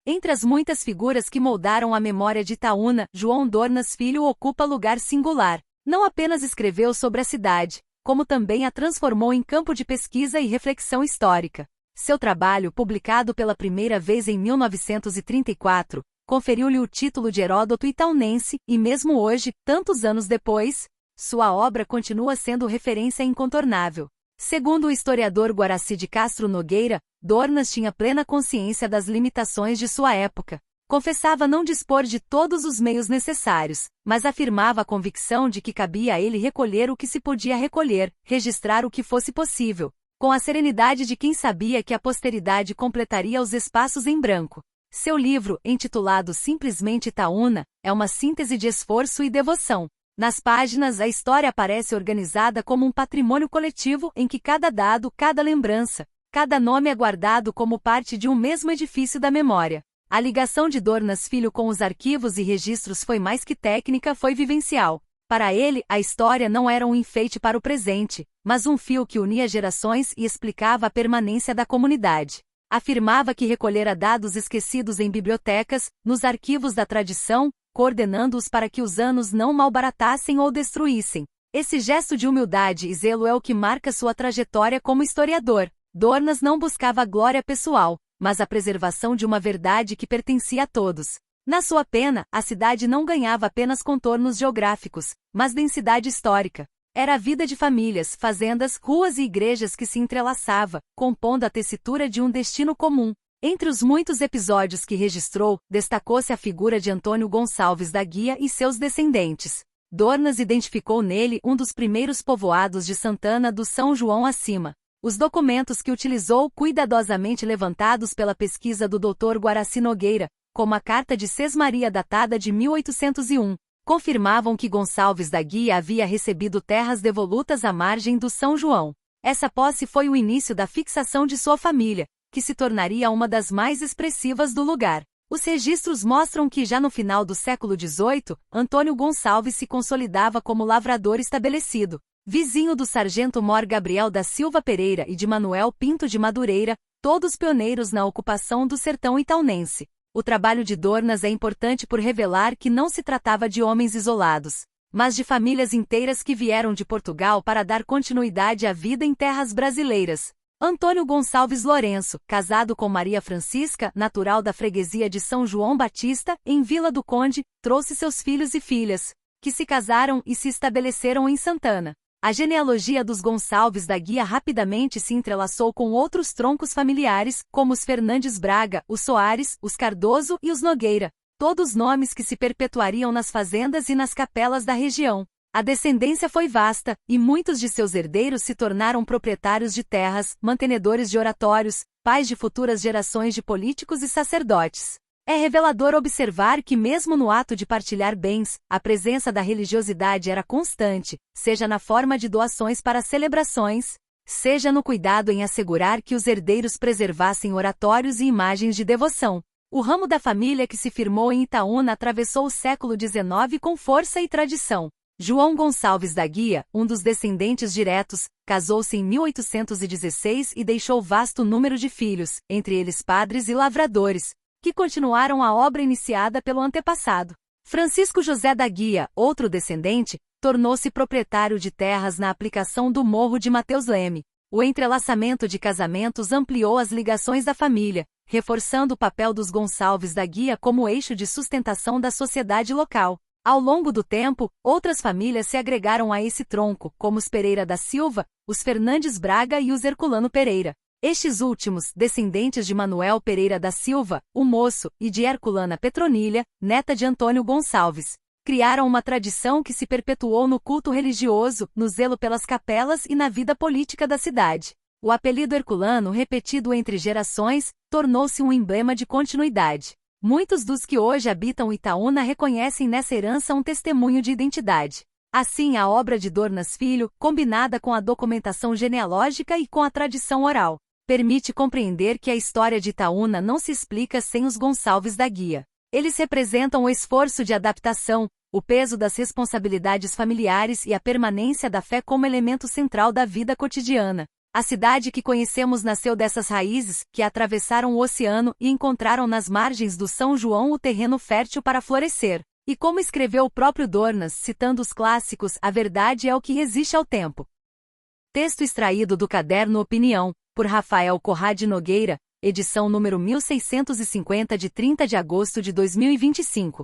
Entre as muitas figuras que moldaram a memória de Itaúna, João Dornas Filho ocupa lugar singular. Não apenas escreveu sobre a cidade, como também a transformou em campo de pesquisa e reflexão histórica. Seu trabalho, publicado pela primeira vez em 1934, conferiu-lhe o título de Heródoto itaunense, e mesmo hoje, tantos anos depois, sua obra continua sendo referência incontornável. Segundo o historiador Guaraci de Castro Nogueira, Dornas tinha plena consciência das limitações de sua época. Confessava não dispor de todos os meios necessários, mas afirmava a convicção de que cabia a ele recolher o que se podia recolher, registrar o que fosse possível, com a serenidade de quem sabia que a posteridade completaria os espaços em branco. Seu livro, intitulado simplesmente Itaúna, é uma síntese de esforço e devoção. Nas páginas, a história aparece organizada como um patrimônio coletivo em que cada dado, cada lembrança, cada nome é guardado como parte de um mesmo edifício da memória. A ligação de Dornas Filho com os arquivos e registros foi mais que técnica, foi vivencial. Para ele, a história não era um enfeite para o presente, mas um fio que unia gerações e explicava a permanência da comunidade. Afirmava que recolhera dados esquecidos em bibliotecas, nos arquivos da tradição, coordenando-os para que os anos não malbaratassem ou destruíssem. Esse gesto de humildade e zelo é o que marca sua trajetória como historiador. Dornas não buscava a glória pessoal, mas a preservação de uma verdade que pertencia a todos. Na sua pena, a cidade não ganhava apenas contornos geográficos, mas densidade histórica. Era a vida de famílias, fazendas, ruas e igrejas que se entrelaçava, compondo a tessitura de um destino comum. Entre os muitos episódios que registrou, destacou-se a figura de Antônio Gonçalves da Guia e seus descendentes. Dornas identificou nele um dos primeiros povoados de Santana do São João acima. Os documentos que utilizou, cuidadosamente levantados pela pesquisa do Dr. Guaraci Nogueira, como a Carta de Sesmaria datada de 1801, confirmavam que Gonçalves da Guia havia recebido terras devolutas à margem do São João. Essa posse foi o início da fixação de sua família, que se tornaria uma das mais expressivas do lugar. Os registros mostram que já no final do século XVIII, Antônio Gonçalves se consolidava como lavrador estabelecido. Vizinho do sargento Mor Gabriel da Silva Pereira e de Manuel Pinto de Madureira, todos pioneiros na ocupação do sertão itaunense. O trabalho de Dornas é importante por revelar que não se tratava de homens isolados, mas de famílias inteiras que vieram de Portugal para dar continuidade à vida em terras brasileiras. Antônio Gonçalves Lourenço, casado com Maria Francisca, natural da freguesia de São João Batista, em Vila do Conde, trouxe seus filhos e filhas, que se casaram e se estabeleceram em Santana. A genealogia dos Gonçalves da Guia rapidamente se entrelaçou com outros troncos familiares, como os Fernandes Braga, os Soares, os Cardoso e os Nogueira, todos nomes que se perpetuariam nas fazendas e nas capelas da região. A descendência foi vasta, e muitos de seus herdeiros se tornaram proprietários de terras, mantenedores de oratórios, pais de futuras gerações de políticos e sacerdotes. É revelador observar que mesmo no ato de partilhar bens, a presença da religiosidade era constante, seja na forma de doações para celebrações, seja no cuidado em assegurar que os herdeiros preservassem oratórios e imagens de devoção. O ramo da família que se firmou em Itaúna atravessou o século XIX com força e tradição. João Gonçalves da Guia, um dos descendentes diretos, casou-se em 1816 e deixou vasto número de filhos, entre eles padres e lavradores, que continuaram a obra iniciada pelo antepassado. Francisco José da Guia, outro descendente, tornou-se proprietário de terras na aplicação do Morro de Mateus Leme. O entrelaçamento de casamentos ampliou as ligações da família, reforçando o papel dos Gonçalves da Guia como eixo de sustentação da sociedade local. Ao longo do tempo, outras famílias se agregaram a esse tronco, como os Pereira da Silva, os Fernandes Braga e os Herculano Pereira. Estes últimos, descendentes de Manuel Pereira da Silva, o Moço, e de Herculana Petronilha, neta de Antônio Gonçalves, criaram uma tradição que se perpetuou no culto religioso, no zelo pelas capelas e na vida política da cidade. O apelido Herculano, repetido entre gerações, tornou-se um emblema de continuidade. Muitos dos que hoje habitam Itaúna reconhecem nessa herança um testemunho de identidade. Assim, a obra de Dornas Filho, combinada com a documentação genealógica e com a tradição oral, permite compreender que a história de Itaúna não se explica sem os Gonçalves da Guia. Eles representam o esforço de adaptação, o peso das responsabilidades familiares e a permanência da fé como elemento central da vida cotidiana. A cidade que conhecemos nasceu dessas raízes, que atravessaram o oceano e encontraram nas margens do São João o terreno fértil para florescer. E como escreveu o próprio Dornas, citando os clássicos, a verdade é o que resiste ao tempo. Texto extraído do caderno Opinião, por Rafael Corrade Nogueira, edição número 1650 de 30 de agosto de 2025.